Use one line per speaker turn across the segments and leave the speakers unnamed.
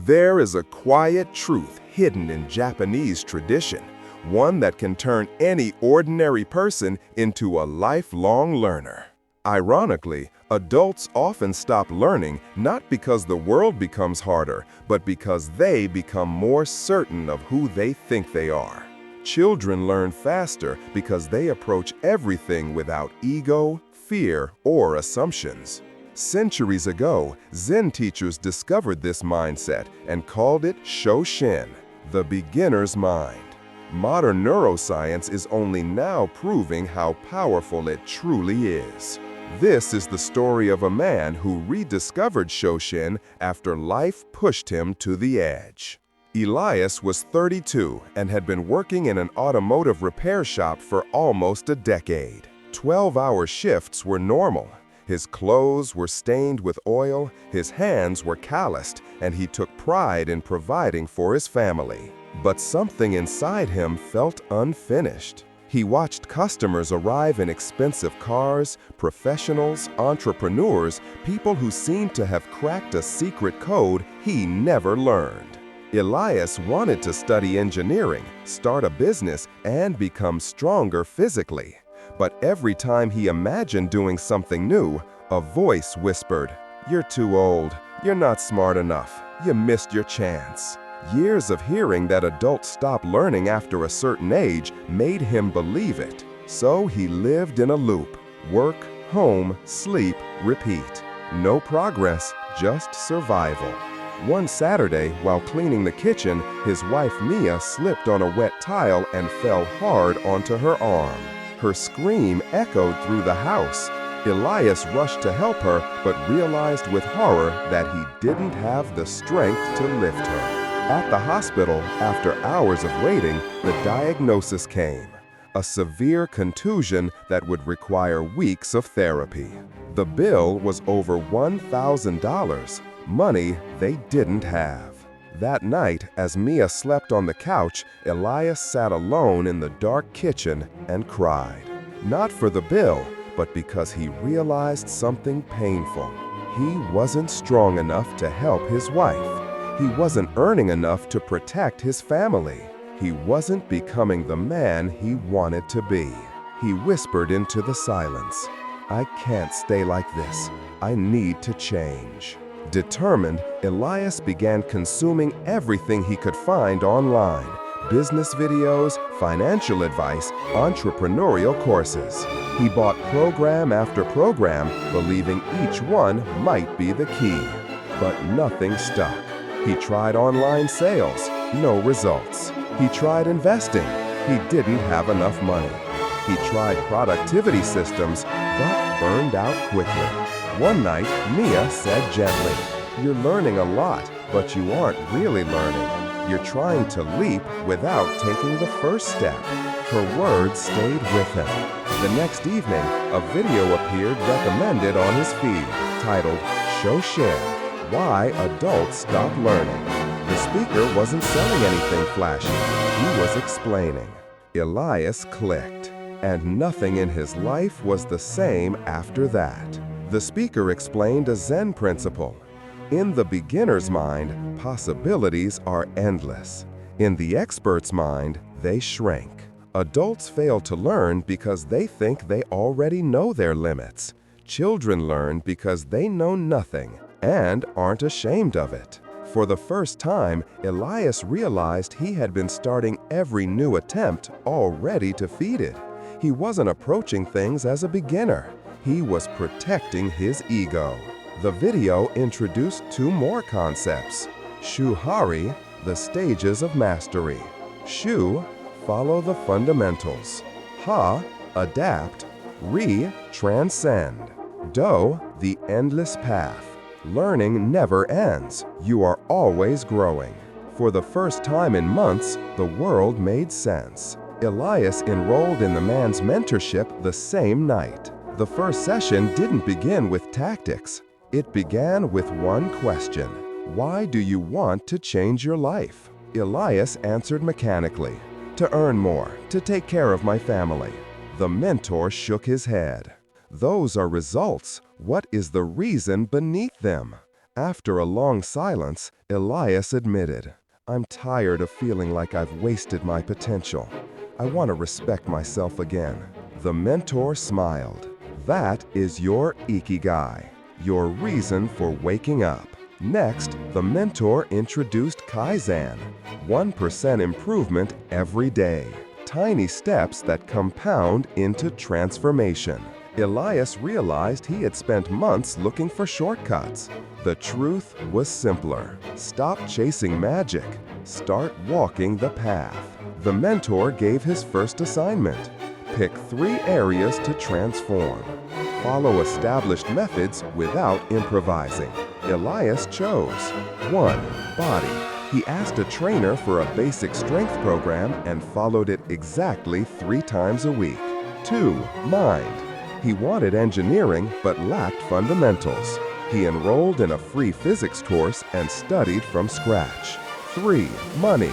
There is a quiet truth hidden in Japanese tradition, one that can turn any ordinary person into a lifelong learner. Ironically, adults often stop learning not because the world becomes harder, but because they become more certain of who they think they are. Children learn faster because they approach everything without ego, fear, or assumptions. Centuries ago, Zen teachers discovered this mindset and called it Shoshin, the beginner's mind. Modern neuroscience is only now proving how powerful it truly is. This is the story of a man who rediscovered Shoshin after life pushed him to the edge. Elias was 32 and had been working in an automotive repair shop for almost a decade. 12-hour shifts were normal. His clothes were stained with oil, his hands were calloused, and he took pride in providing for his family. But something inside him felt unfinished. He watched customers arrive in expensive cars, professionals, entrepreneurs, people who seemed to have cracked a secret code he never learned. Elias wanted to study engineering, start a business, and become stronger physically. But every time he imagined doing something new, a voice whispered, "You're too old. You're not smart enough. You missed your chance." Years of hearing that adults stop learning after a certain age made him believe it. So he lived in a loop. Work, home, sleep, repeat. No progress, just survival. One Saturday, while cleaning the kitchen, his wife Mia slipped on a wet tile and fell hard onto her arm. Her scream echoed through the house. Elias rushed to help her, but realized with horror that he didn't have the strength to lift her. At the hospital, after hours of waiting, the diagnosis came: a severe contusion that would require weeks of therapy. The bill was over $1,000, money they didn't have. That night, as Mia slept on the couch, Elias sat alone in the dark kitchen and cried. Not for the bill, but because he realized something painful. He wasn't strong enough to help his wife. He wasn't earning enough to protect his family. He wasn't becoming the man he wanted to be. He whispered into the silence, "I can't stay like this. I need to change." Determined, Elias began consuming everything he could find online: business videos, financial advice, entrepreneurial courses. He bought program after program, believing each one might be the key. But nothing stuck. He tried online sales, no results. He tried investing. He didn't have enough money. He tried productivity systems, but burned out quickly. One night, Mia said gently, "You're learning a lot, but you aren't really learning. You're trying to leap without taking the first step." Her words stayed with him. The next evening, a video appeared recommended on his feed, titled Shoshin: Why Adults Stop Learning. The speaker wasn't selling anything flashy. He was explaining. Elias clicked, and nothing in his life was the same after that. The speaker explained a Zen principle. In the beginner's mind, possibilities are endless. In the expert's mind, they shrink. Adults fail to learn because they think they already know their limits. Children learn because they know nothing and aren't ashamed of it. For the first time, Elias realized he had been starting every new attempt already defeated. He wasn't approaching things as a beginner. He was protecting his ego. The video introduced two more concepts: Shuhari, the stages of mastery. Shu, follow the fundamentals. Ha, adapt. Ri, transcend. Do, the endless path. Learning never ends. You are always growing. For the first time in months, the world made sense. Elias enrolled in the man's mentorship the same night. The first session didn't begin with tactics. It began with one question: why do you want to change your life? Elias answered mechanically, "To earn more, to take care of my family." The mentor shook his head. "Those are results. What is the reason beneath them?" After a long silence, Elias admitted, "I'm tired of feeling like I've wasted my potential. I want to respect myself again." The mentor smiled. "That is your ikigai, your reason for waking up." Next, the mentor introduced Kaizen, 1% improvement every day, tiny steps that compound into transformation. Elias realized he had spent months looking for shortcuts. The truth was simpler. Stop chasing magic. Start walking the path. The mentor gave his first assignment. Pick 3 areas to transform. Follow established methods without improvising. Elias chose 1. Body. He asked a trainer for a basic strength program and followed it exactly 3 times a week. 2. Mind. He wanted engineering but lacked fundamentals. He enrolled in a free physics course and studied from scratch. 3. Money.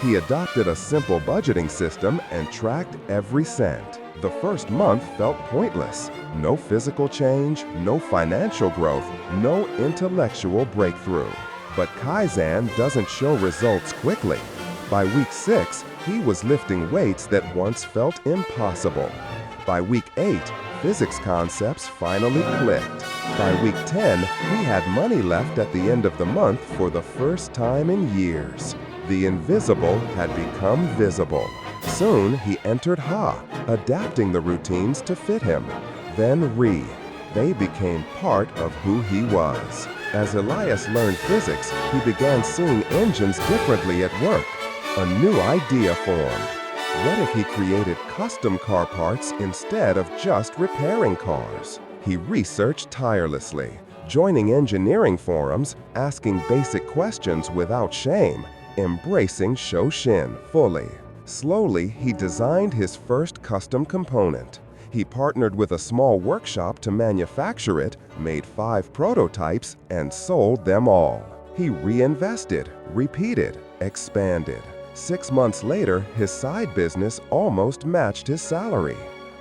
He adopted a simple budgeting system and tracked every cent. The first month felt pointless. No physical change, no financial growth, no intellectual breakthrough. But Kaizen doesn't show results quickly. By week 6, he was lifting weights that once felt impossible. By week 8, physics concepts finally clicked. By week 10, he had money left at the end of the month for the first time in years. The invisible had become visible. Soon, he entered Ha, adapting the routines to fit him. Then Ri. They became part of who he was. As Elias learned physics, he began seeing engines differently at work. A new idea formed. What if he created custom car parts instead of just repairing cars? He researched tirelessly, joining engineering forums, asking basic questions without shame, embracing Shoshin fully. Slowly, he designed his first custom component. He partnered with a small workshop to manufacture it, made 5 prototypes, and sold them all. He reinvested, repeated, expanded. 6 months later, his side business almost matched his salary.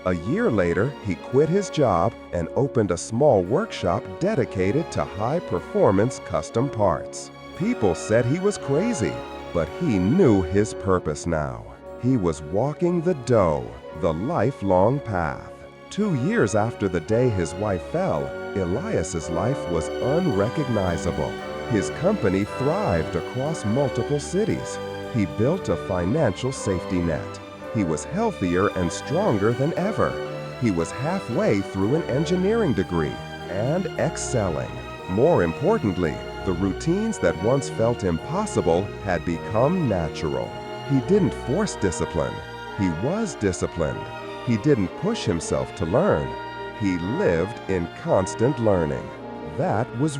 A year later, he quit his job and opened a small workshop dedicated to high-performance custom parts. People said he was crazy, but he knew his purpose now. He was walking the dough, the lifelong path. 2 years after the day his wife fell, Elias's life was unrecognizable. His company thrived across multiple cities. He built a financial safety net. He was healthier and stronger than ever. He was halfway through an engineering degree and excelling. More importantly, the routines that once felt impossible had become natural. He didn't force discipline. He was disciplined. He didn't push himself to learn. He lived in constant learning. That was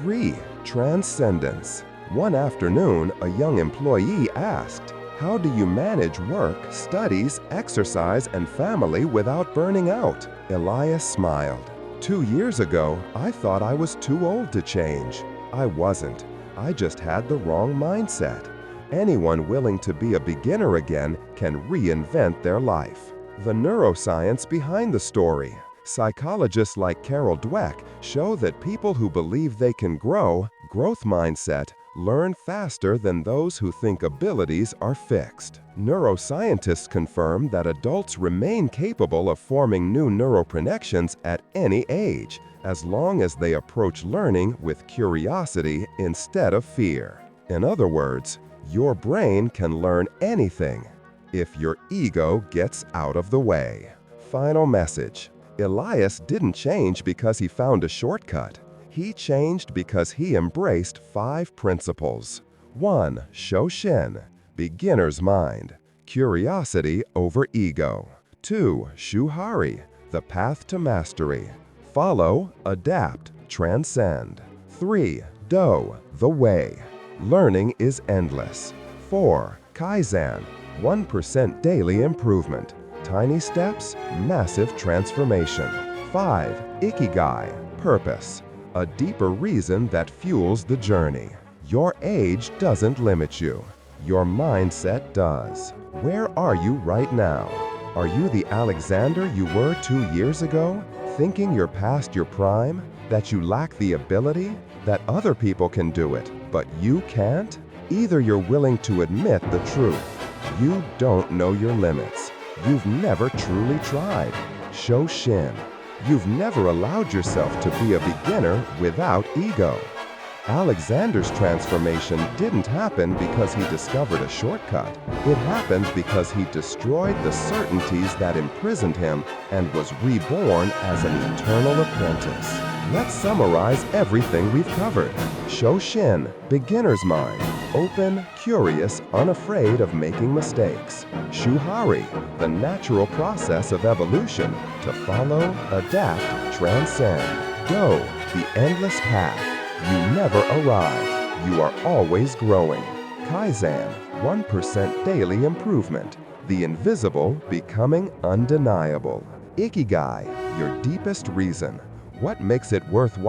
transcendence. One afternoon, a young employee asked, "How do you manage work, studies, exercise, and family without burning out?" Elias smiled. 2 years ago, I thought I was too old to change. I wasn't. I just had the wrong mindset. Anyone willing to be a beginner again can reinvent their life. The neuroscience behind the story. Psychologists like Carol Dweck show that people who believe they can grow, growth mindset, learn faster than those who think abilities are fixed. Neuroscientists confirm that adults remain capable of forming new neural connections at any age, as long as they approach learning with curiosity instead of fear. In other words, your brain can learn anything if your ego gets out of the way. Final message. Elias didn't change because he found a shortcut. He changed because he embraced 5 principles. 1. Shoshin, beginner's mind, curiosity over ego. 2. Shuhari, the path to mastery, follow, adapt, transcend. 3. Do, the way, learning is endless. 4. Kaizen, 1% daily improvement, tiny steps, massive transformation. 5. Ikigai, purpose, a deeper reason that fuels the journey. Your age doesn't limit you. Your mindset does. Where are you right now? Are you the Alexander you were 2 years ago, thinking you're past your prime? That you lack the ability? That other people can do it, but you can't? Either you're willing to admit the truth. You don't know your limits. You've never truly tried. Show Shin. You've never allowed yourself to be a beginner without ego. Alexander's transformation didn't happen because he discovered a shortcut. It happened because he destroyed the certainties that imprisoned him and was reborn as an eternal apprentice. Let's summarize everything we've covered. Shoshin, beginner's mind, open, curious, unafraid of making mistakes. Shuhari, the natural process of evolution, to follow, adapt, transcend. Do, the endless path. You never arrive. You are always growing. Kaizen, 1% daily improvement. The invisible becoming undeniable. Ikigai, your deepest reason. What makes it worthwhile?